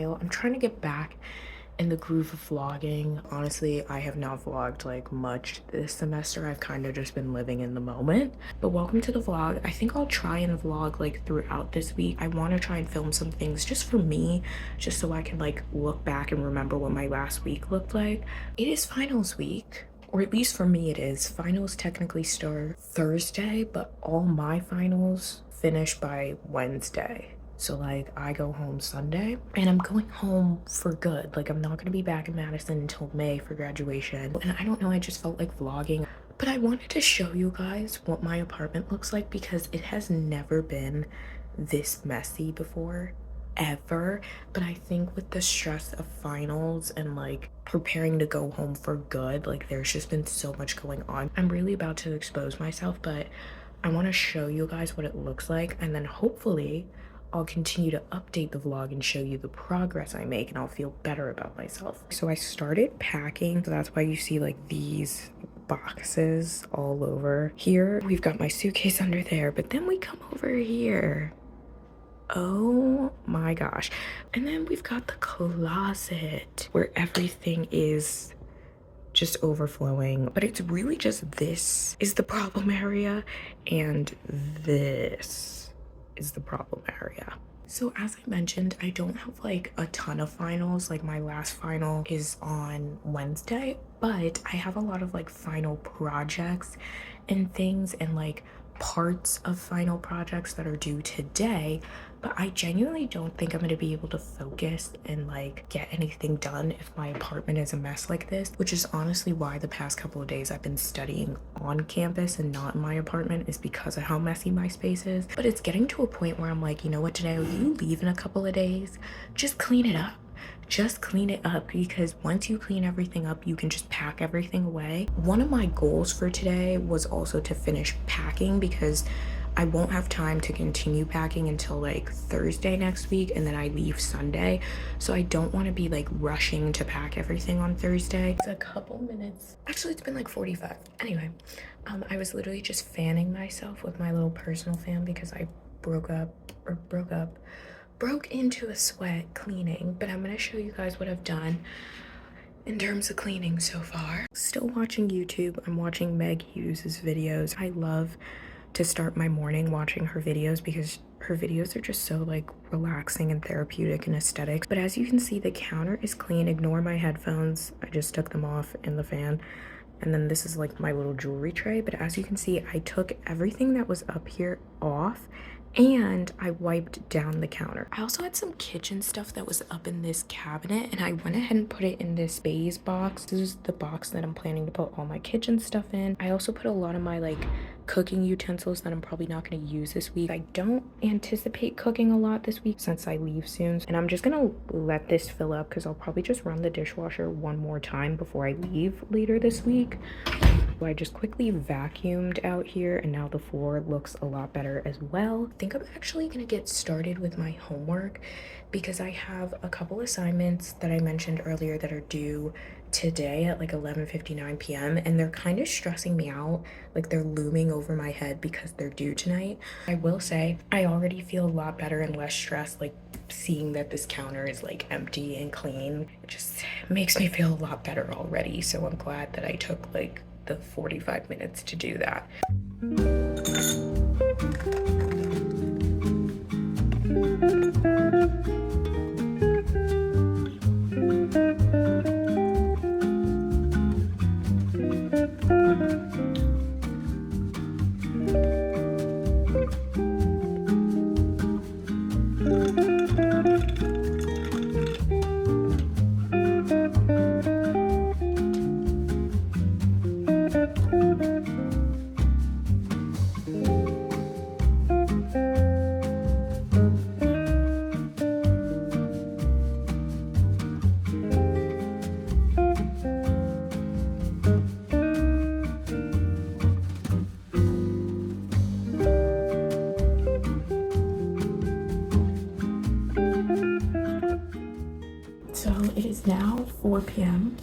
while. I'm trying to get back in the groove of vlogging. Honestly, I have not vlogged like much this semester. I've kind of just been living in the moment. But welcome to the vlog. I think I'll try and vlog like throughout this week. I want to try and film some things just for me, just so I can like look back and remember what my last week looked like. It is finals week. Or at least for me it is. Finals technically start Thursday, but all my finals finish by Wednesday. So like I go home Sunday and I'm going home for good. Like I'm not gonna be back in Madison until May for graduation. And I don't know, I just felt like vlogging. But I wanted to show you guys what my apartment looks like because it has never been this messy before, ever. But I think with the stress of finals and like preparing to go home for good, like there's just been so much going on. I'm really about to expose myself, but I want to show you guys what it looks like, and then hopefully I'll continue to update the vlog and show you the progress I make, and I'll feel better about myself. So I started packing, so that's why you see like these boxes all over here. We've got my suitcase under there, but then we come over here. Oh my gosh. And then we've got the closet where everything is just overflowing, but it's really just this is the problem area and this is the problem area. So as I mentioned, I don't have like a ton of finals. Like my last final is on Wednesday, but I have a lot of like final projects and things and like parts of final projects that are due today. But I genuinely don't think I'm going to be able to focus and like get anything done if my apartment is a mess like this, which is honestly why the past couple of days I've been studying on campus and not in my apartment, is because of how messy my space is. But it's getting to a point where I'm like, you know what, Janae, you leave in a couple of days, just clean it up. Just clean it up, because once you clean everything up, you can just pack everything away. One of my goals for today was also to finish packing, because I won't have time to continue packing until like Thursday next week, and then I leave Sunday. So I don't want to be like rushing to pack everything on Thursday. It's a couple minutes. Actually, it's been like 45. Anyway, I was literally just fanning myself with my little personal fan because I broke into a sweat cleaning. But I'm gonna show you guys what I've done in terms of cleaning so far. Still watching YouTube. I'm watching Meg Hughes's videos. I love to start my morning watching her videos because her videos are just so like relaxing and therapeutic and aesthetic. But as you can see, the counter is clean. Ignore my headphones, I just took them off in the fan. And then this is like my little jewelry tray. But as you can see, I took everything that was up here off and I wiped down the counter. I also had some kitchen stuff that was up in this cabinet, and I went ahead and put it in this beige box. This is the box that I'm planning to put all my kitchen stuff in. I also put a lot of my like cooking utensils that I'm probably not going to use this week. I don't anticipate cooking a lot this week since I leave soon, and I'm just gonna let this fill up because I'll probably just run the dishwasher one more time before I leave later this week. I just quickly vacuumed out here, and now the floor looks a lot better as well. I think I'm actually gonna get started with my homework because I have a couple assignments that I mentioned earlier that are due today at like 11:59 p.m. and they're kind of stressing me out. Like they're looming over my head because they're due tonight. I will say I already feel a lot better and less stressed, like seeing that this counter is like empty and clean. It just makes me feel a lot better already. So I'm glad that I took like the 45 minutes to do that. So it is now 4 p.m.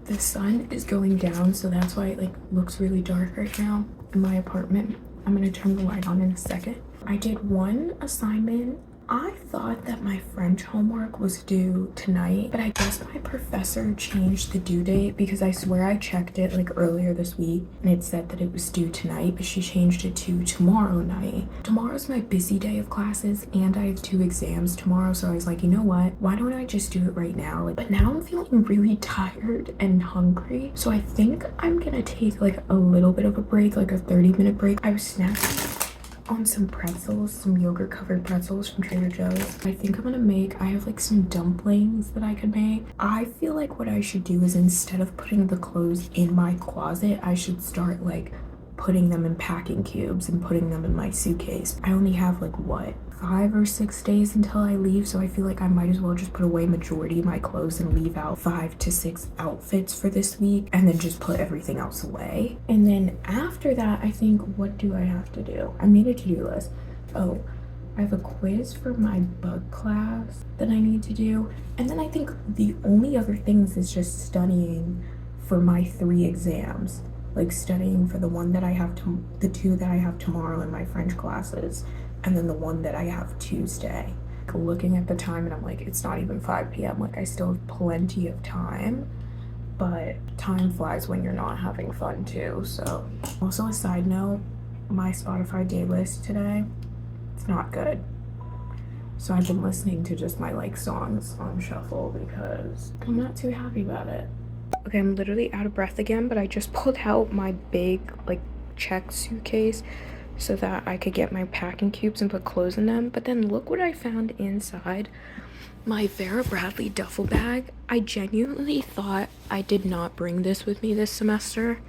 The sun is going down, so that's why it like looks really dark right now in my apartment. I'm gonna turn the light on in a second. I did one assignment I thought that my French homework was due tonight, but I guess my professor changed the due date because I swear I checked it like earlier this week and it said that it was due tonight, but she changed it to tomorrow night. Tomorrow's my busy day of classes and I have 2 exams tomorrow, so I was like, you know what? Why don't I just do it right now? Like, but now I'm feeling really tired and hungry, so I think I'm gonna take like a little bit of a break, like a 30-minute break. I was snacking on some pretzels, some yogurt covered pretzels from Trader Joe's. I think I'm gonna make, I have like some dumplings that I could make. I feel like what I should do is instead of putting the clothes in my closet, I should start like putting them in packing cubes and putting them in my suitcase. I only have like what, 5 or 6 days until I leave, so I feel like I might as well just put away majority of my clothes and leave out 5 to 6 outfits for this week and then just put everything else away. And then after that, I think, what do I have to do? I made a to-do list. Oh, I have a quiz for my bug class that I need to do. And then I think the only other things is just studying for my 3 exams. Like studying for the one that I have to, the 2 that I have tomorrow in my French classes, and then the one that I have Tuesday. Looking at the time and I'm like, it's not even 5 p.m. Like I still have plenty of time, but time flies when you're not having fun too. So also a side note, my Spotify day list today, it's not good. So I've been listening to just my like songs on shuffle because I'm not too happy about it. Okay, I'm literally out of breath again, but I just pulled out my big like checked suitcase so that I could get my packing cubes and put clothes in them. But then look what I found inside my Vera Bradley duffel bag. I genuinely thought I did not bring this with me this semester,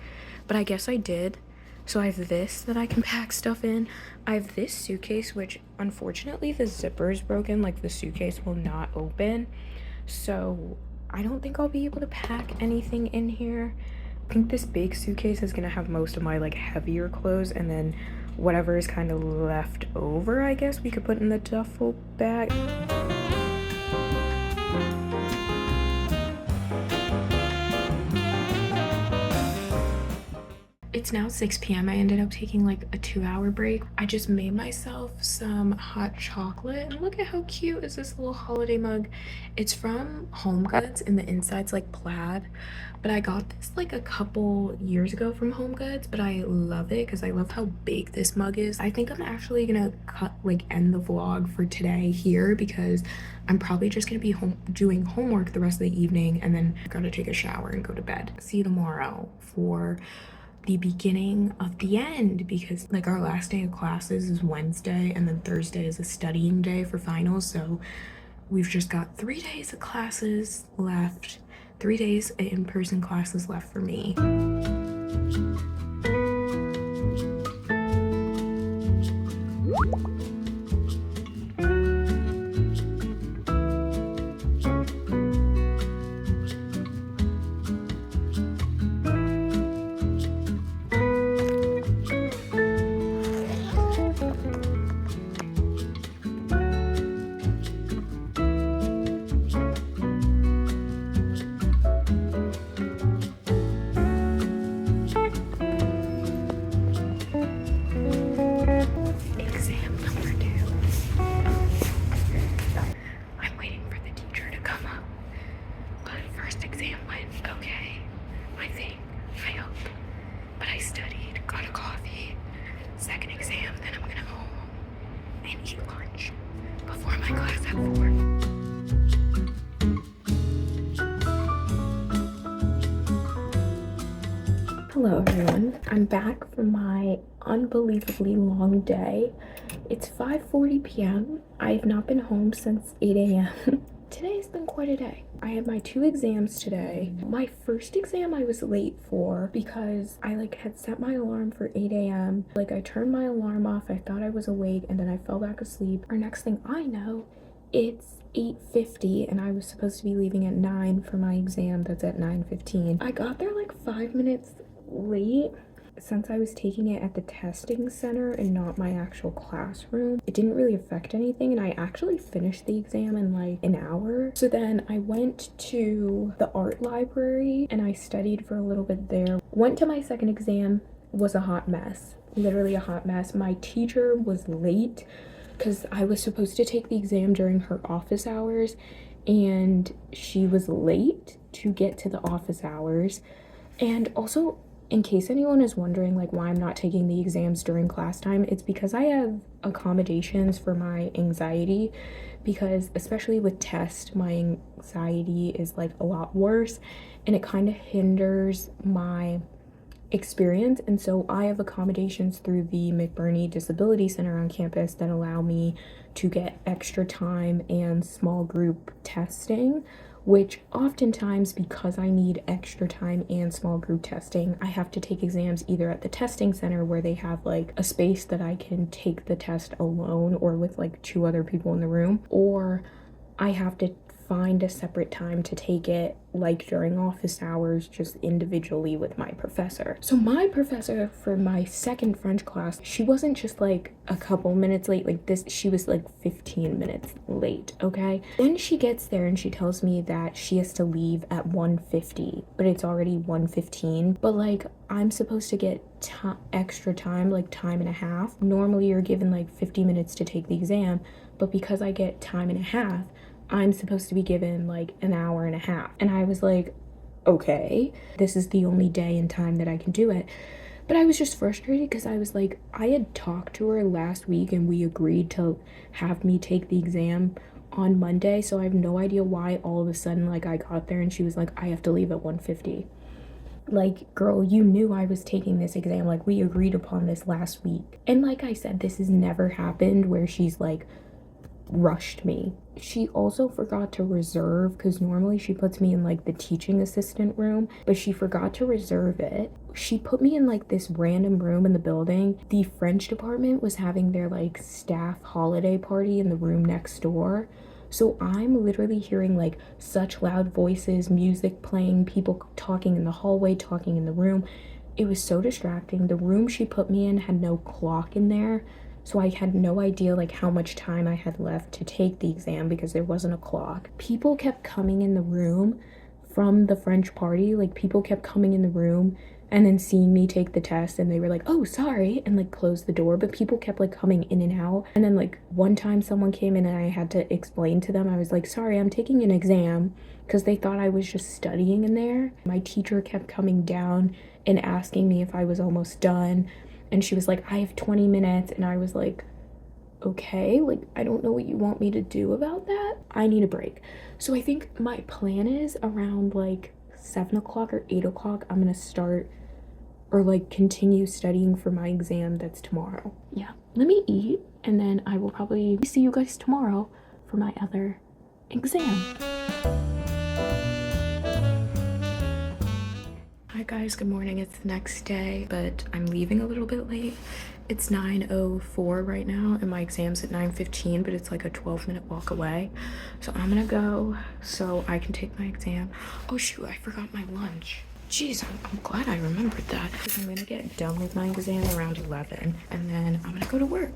but I guess I did. So I have this that I can pack stuff in. I have this suitcase, which unfortunately the zipper is broken, like the suitcase will not open. So I don't think I'll be able to pack anything in here. I think this big suitcase is gonna have most of my like heavier clothes, and then whatever is kind of left over, I guess we could put in the duffel bag. It's now 6 p.m. I ended up taking like a 2-hour break. I just made myself some hot chocolate, and look at how cute is this little holiday mug. It's from Home Goods and the inside's like plaid, but I got this like a couple years ago from Home Goods, but I love it because I love how big this mug is. I think I'm actually gonna end the vlog for today here because I'm probably just gonna be doing homework the rest of the evening, and then I gotta take a shower and go to bed. See you tomorrow for the beginning of the end, because like our last day of classes is Wednesday and then Thursday is a studying day for finals. So we've just got 3 days of classes left, 3 days of in-person classes left for me. Hello everyone, I'm back from my unbelievably long day. It's 5:40 p.m. I have not been home since 8 a.m. Today's been quite a day. I had my 2 exams today. My first exam I was late for because I had set my alarm for 8 a.m. I turned my alarm off, I thought I was awake, and then I fell back asleep. Or next thing I know, it's 8:50 and I was supposed to be leaving at 9 for my exam that's at 9:15. I got there 5 minutes late. Since I was taking it at the testing center and not my actual classroom, it didn't really affect anything, and I actually finished the exam in an hour. So then I went to the art library and I studied for a little bit there. Went to my second exam, was a hot mess, literally a hot mess. My teacher was late, because I was supposed to take the exam during her office hours, and she was late to get to the office hours. And also, in case anyone is wondering like why I'm not taking the exams during class time, it's because I have accommodations for my anxiety, because especially with tests, my anxiety is like a lot worse and it kind of hinders my experience. And so I have accommodations through the McBurney Disability Center on campus that allow me to get extra time and small group testing, which oftentimes, because I need extra time and small group testing, I have to take exams either at the testing center where they have like a space that I can take the test alone or with like 2 other people in the room, or I have to find a separate time to take it like during office hours, just individually with my professor. So my professor for my second French class, she wasn't just like a couple minutes late like this, she was like 15 minutes late, okay? Then she gets there and she tells me that she has to leave at 1:50, but it's already 1:15. But like I'm supposed to get extra time, like time and a half. Normally you're given like 50 minutes to take the exam, but because I get time and a half, I'm supposed to be given like an hour and a half. And I was like, okay, this is the only day and time that I can do it. But I was just frustrated because I was like, I had talked to her last week and we agreed to have me take the exam on Monday. So I have no idea why all of a sudden like I got there and she was like, I have to leave at 1:50. Like, girl, you knew I was taking this exam. Like, we agreed upon this last week. And like I said, this has never happened where she's like rushed me. She also forgot to reserve, because normally she puts me in like the teaching assistant room, but she forgot to reserve it. She put me in like this random room in the building. The French department was having their like staff holiday party in the room next door. So I'm literally hearing like such loud voices, music playing, people talking in the hallway, talking in the room. It was so distracting. The room she put me in had no clock in there, so I had no idea like how much time I had left to take the exam because there wasn't a clock. People kept coming in the room from the French party. Like people kept coming in the room and then seeing me take the test and they were like, oh, sorry, and like closed the door. But people kept like coming in and out. And then like one time someone came in and I had to explain to them, I was like, sorry, I'm taking an exam, because they thought I was just studying in there. My teacher kept coming down and asking me if I was almost done. And she was like, I have 20 minutes. And I was like, okay, like, I don't know what you want me to do about that. I need a break. So I think my plan is around like 7 o'clock or 8 o'clock, I'm gonna start or like continue studying for my exam that's tomorrow. Yeah, let me eat and then I will probably see you guys tomorrow for my other exam. Hi guys, good morning. It's the next day, but I'm leaving a little bit late. It's 9:04 right now and my exam's at 9:15, but it's like a 12-minute walk away. So I'm gonna go so I can take my exam. Oh shoot, I forgot my lunch. Jeez, I'm glad I remembered that, because I'm gonna get done with my exam around 11 and then I'm gonna go to work.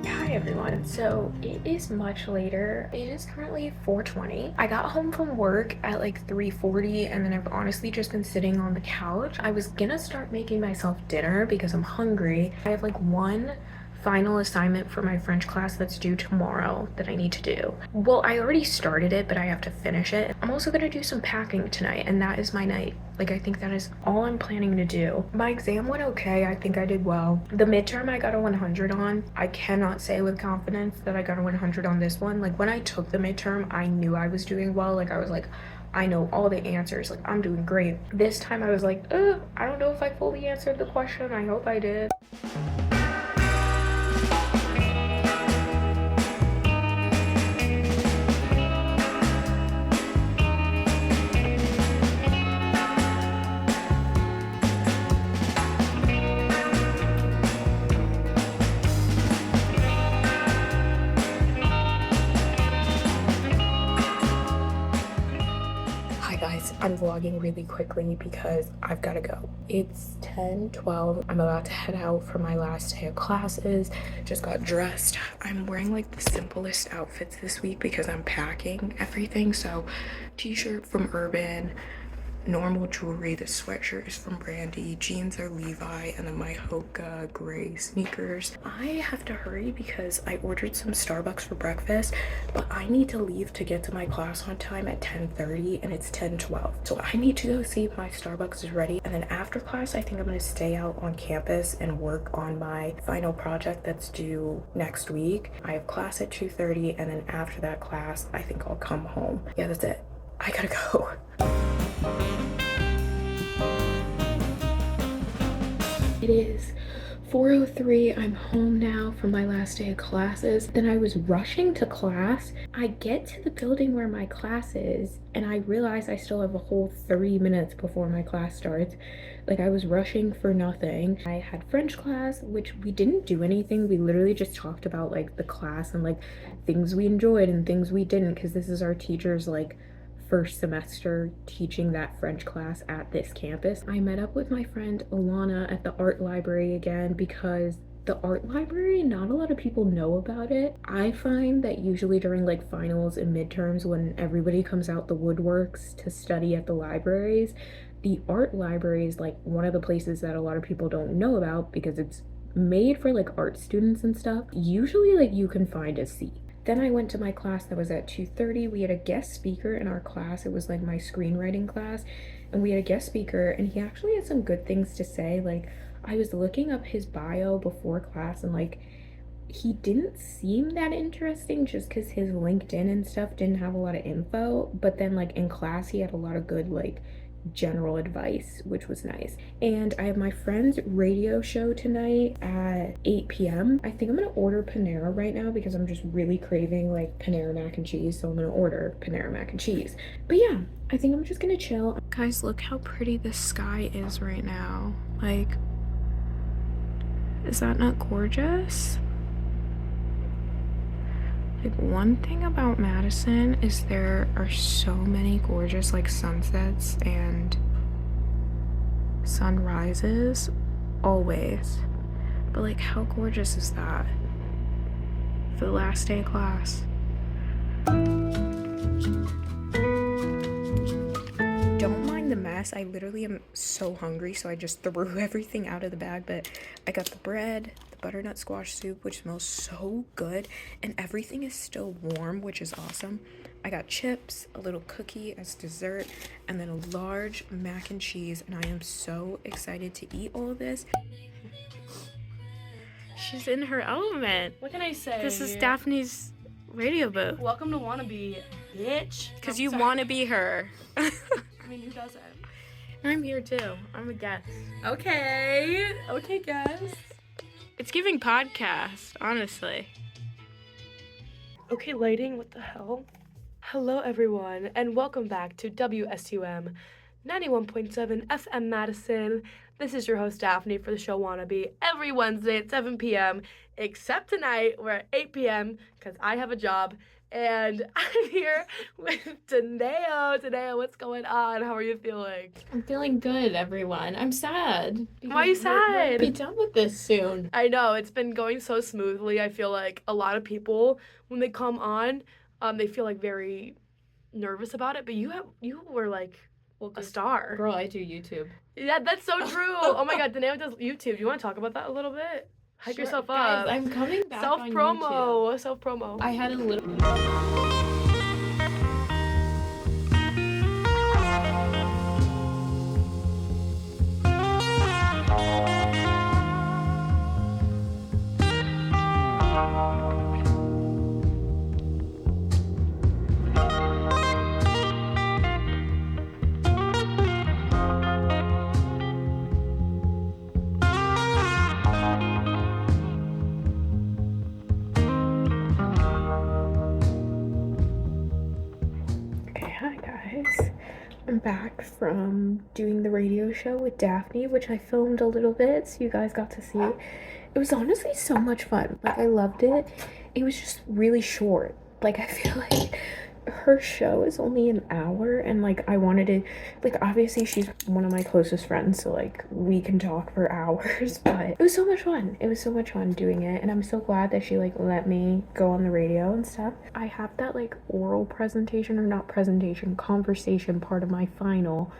Hi everyone, so it is much later. It is currently 4:20. I got home from work at like 3:40 and then I've honestly just been sitting on the couch. I was gonna start making myself dinner because I'm hungry. I have like one final assignment for my French class that's due tomorrow that I need to do. Well, I already started it, but I have to finish it. I'm also gonna do some packing tonight, and that is my night. Like, I think that is all I'm planning to do. My exam went okay. I think I did well. The midterm I got a 100 on. I cannot say with confidence that I got a 100 on this one. Like, when I took the midterm, I knew I was doing well. Like, I was like, I know all the answers. Like, I'm doing great. This time I was like, I don't know if I fully answered the question. I hope I did. I'm vlogging really quickly because I've got to go. It's 10:12. I'm about to head out for my last day of classes. Just got dressed. I'm wearing like the simplest outfits this week because I'm packing everything. So t-shirt from Urban, normal jewelry. The sweatshirt is from Brandy, jeans are Levi, and then my Hoka gray sneakers. I have to hurry because I ordered some Starbucks for breakfast, but I need to leave to get to my class on time at 10:30 and it's 10:12. So I need to go see if my Starbucks is ready. And then after class, I think I'm gonna stay out on campus and work on my final project that's due next week. I have class at 2:30, and then after that class, I think I'll come home. Yeah, that's it. I gotta go. It is 4:03. I'm home now from my last day of classes. Then I was rushing to class. I get to the building where my class is and I realize I still have a whole 30 minutes before my class starts. Like, I was rushing for nothing. I had French class, which we didn't do anything. We literally just talked about like the class and like things we enjoyed and things we didn't, because this is our teacher's like first semester teaching that French class at this campus. I met up with my friend Alana at the art library again because the art library, not a lot of people know about it. I find that usually during like finals and midterms, when everybody comes out the woodworks to study at the libraries, the art library is like one of the places that a lot of people don't know about because it's made for like art students and stuff. Usually like you can find a seat. Then I went to my class that was at 2:30. We had a guest speaker in our class. It was like my screenwriting class, and we had a guest speaker, and he actually had some good things to say. Like, I was looking up his bio before class, and like he didn't seem that interesting just because his LinkedIn and stuff didn't have a lot of info, but then like in class he had a lot of good like general advice, which was nice. And I have my friend's radio show tonight at 8 p.m. I think I'm gonna order Panera right now because I'm just really craving like Panera mac and cheese, so I'm gonna order Panera mac and cheese. But yeah, I think I'm just gonna chill. Guys, look how pretty the sky is right now. Like, is that not gorgeous? Like, one thing about Madison is there are so many gorgeous like sunsets and sunrises always. But like, how gorgeous is that for the last day of class? Don't mind the mess. I literally am so hungry, so I just threw everything out of the bag, but I got the bread, butternut squash soup, which smells so good, and everything is still warm, which is awesome. I got chips, a little cookie as dessert, and then a large mac and cheese, and I am so excited to eat all of this. She's in her element. What can I say? This is Daphne's radio booth. Welcome to Wannabe, bitch. Because you want to be her. I mean, who doesn't? I'm here too. I'm a guest. Okay, guys. It's giving podcast, honestly. Okay, lighting, what the hell? Hello, everyone, and welcome back to WSUM 91.7 FM Madison. This is your host, Daphne, for the show Wannabe every Wednesday at 7 p.m., except tonight, we're at 8 p.m., because I have a job, and I'm here with Daneo. Daneo, what's going on? How are you feeling? I'm feeling good, everyone. I'm sad. Why are you sad? We'll be done with this soon. I know, it's been going so smoothly. I feel like a lot of people, when they come on, they feel like very nervous about it, but you were like a star. Girl, I do YouTube. Yeah, that's so true. Oh my God, Daneo does YouTube. You want to talk about that a little bit? Hype yourself Guys, up. I'm coming back on YouTube. Self-promo. I had a little... I'm back from doing the radio show with Daphne, which I filmed a little bit so you guys got to see. It was honestly so much fun. Like, I loved it. It was just really short. Like, I feel like her show is only an hour, and like I wanted to, like, obviously she's one of my closest friends, so like we can talk for hours, but it was so much fun. It was so much fun doing it, and I'm so glad that she like let me go on the radio and stuff. I have that like oral presentation, or not presentation, conversation part of my final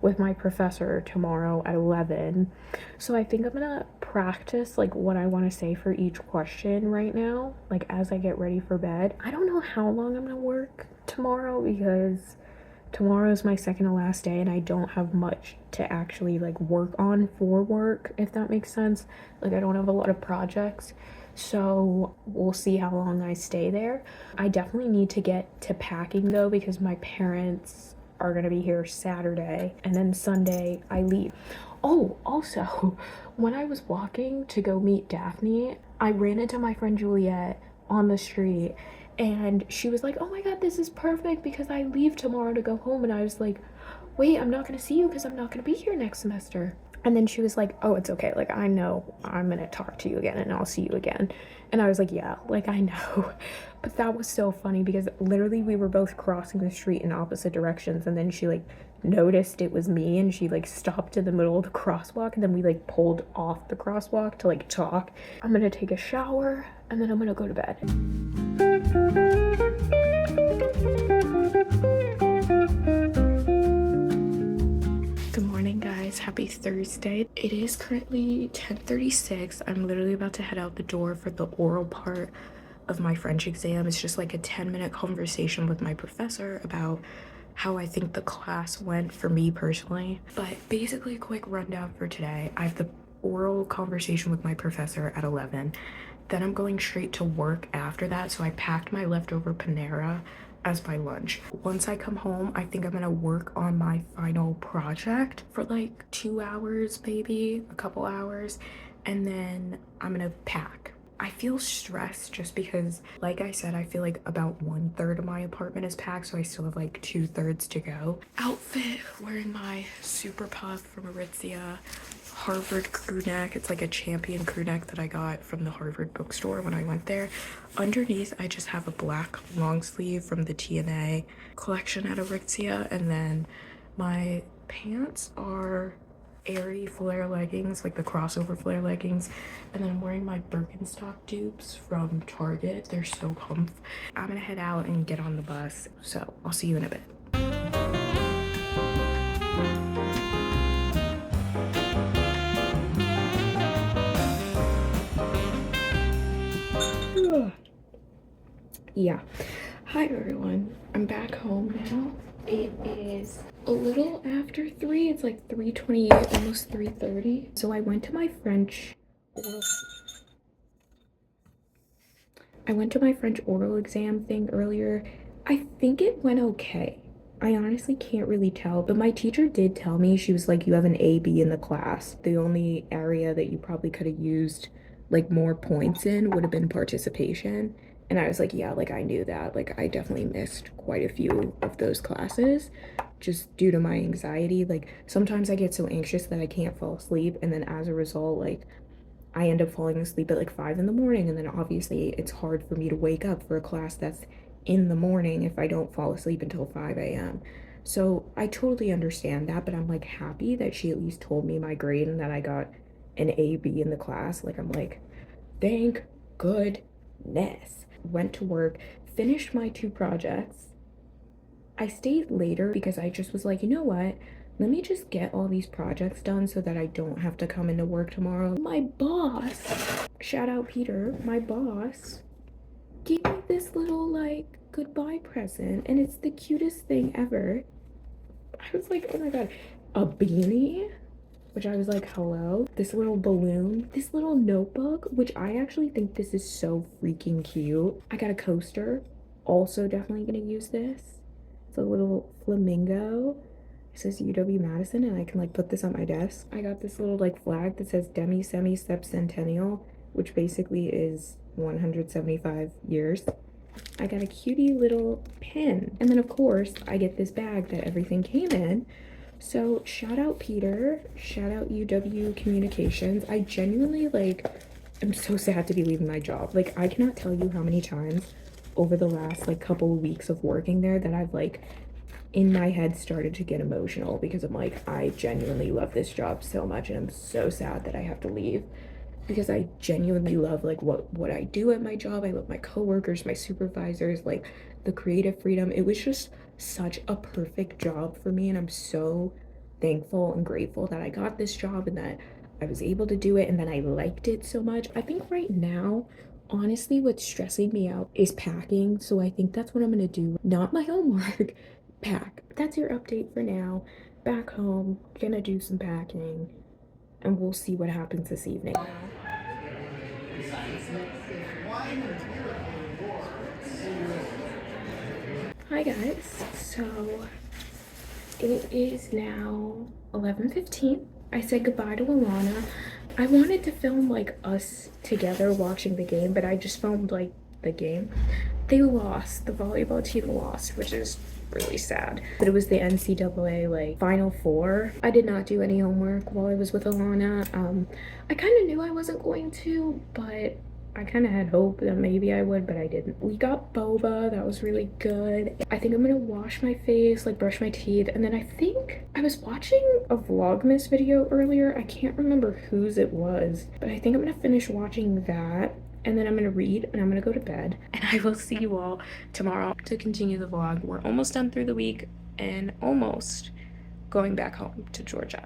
with my professor tomorrow at 11. So I think I'm gonna practice like what I want to say for each question right now, like as I get ready for bed. I don't know how long I'm gonna work tomorrow because tomorrow is my second to last day and I don't have much to actually like work on for work, if that makes sense. Like I don't have a lot of projects. So we'll see how long I stay there. I definitely need to get to packing though because my parents are gonna be here Saturday and then Sunday I leave. Oh, also, when I was walking to go meet Daphne, I ran into my friend Juliet on the street and she was like, oh my god, this is perfect because I leave tomorrow to go home. And I was like, wait, I'm not gonna see you because I'm not gonna be here next semester. And then she was like, oh, it's okay, like I know I'm gonna talk to you again and I'll see you again. And I was like, yeah, like I know. But that was so funny because literally we were both crossing the street in opposite directions and then she like noticed it was me and she like stopped in the middle of the crosswalk and then we like pulled off the crosswalk to like talk. I'm gonna take a shower and then I'm gonna go to bed. Good morning guys, happy Thursday. It is currently 10:36. I'm literally about to head out the door for the oral part of my French exam. It's just like a 10-minute conversation with my professor about how I think the class went for me personally. But basically, a quick rundown for today. I have the oral conversation with my professor at 11. Then I'm going straight to work after that, so I packed my leftover Panera as my lunch. Once I come home, I think I'm gonna work on my final project for like 2 hours, maybe a couple hours, and then I'm gonna pack. I feel stressed just because, like I said, I feel like about 1/3 of my apartment is packed, so I still have like 2/3 to go. Outfit, wearing my super puff from Aritzia Harvard crew neck. It's like a champion crew neck that I got from the Harvard bookstore when I went there. Underneath, I just have a black long sleeve from the TNA collection at Aritzia, and then my pants are airy flare leggings, like the crossover flare leggings, and then I'm wearing my Birkenstock dupes from Target. They're so comfy. I'm gonna head out and get on the bus, so I'll see you in a bit. Yeah, hi everyone, I'm back home now. It is a little after 3. It's like 3:28, almost 3:30. So I went to my French oral exam thing earlier. I think it went okay. I honestly can't really tell, but my teacher did tell me, she was like, you have an A/B in the class. The only area that you probably could have used like more points in would have been participation. And I was like, yeah, like I knew that. Like I definitely missed quite a few of those classes just due to my anxiety. Like sometimes I get so anxious that I can't fall asleep, and then as a result, like I end up falling asleep at like 5 in the morning, and then obviously it's hard for me to wake up for a class that's in the morning if I don't fall asleep until 5 a.m. So I totally understand that, but I'm like happy that she at least told me my grade and that I got an A/B in the class. Like I'm like, thank goodness. Went to work, finished my 2 projects. I stayed later because I just was like, you know what? Let me just get all these projects done so that I don't have to come into work tomorrow. My boss, shout out Peter, my boss, gave me this little like goodbye present and it's the cutest thing ever. I was like, oh my god, a beanie? Which I was like, hello, this little balloon, this little notebook, which I actually think this is so freaking cute. I got a coaster, also definitely gonna use this. It's a little flamingo. It says UW Madison, and I can like put this on my desk. I got this little like flag that says Demi Semi Step Centennial, which basically is 175 years. I got a cutie little pin. And then of course I get this bag that everything came in. So shout out Peter, shout out UW Communications. I genuinely like, I'm so sad to be leaving my job. Like I cannot tell you how many times over the last like couple of weeks of working there that I've like in my head started to get emotional because I'm like, I genuinely love this job so much and I'm so sad that I have to leave because I genuinely love like what I do at my job. I love my coworkers, my supervisors, like the creative freedom. It was just such a perfect job for me and I'm so thankful and grateful that I got this job and that I was able to do it and that I liked it so much. I think right now, honestly, what's stressing me out is packing. So I think that's what I'm gonna do. Not my homework, pack. That's your update for now. Back home, gonna do some packing, and we'll see what happens this evening. Hi guys, so it is now 11:15. I said goodbye to Alana. I wanted to film like us together watching the game, but I just filmed like the game. They lost, the volleyball team lost, which is really sad. But it was the NCAA like Final Four. I did not do any homework while I was with Alana. I kind of knew I wasn't going to, but I kind of had hope that maybe I would, but I didn't. We got boba, that was really good. I think I'm gonna wash my face, like brush my teeth, and then I think I was watching a Vlogmas video earlier. I can't remember whose it was, but I think I'm gonna finish watching that, and then I'm gonna read, and I'm gonna go to bed. And I will see you all tomorrow to continue the vlog. We're almost done through the week and almost going back home to Georgia.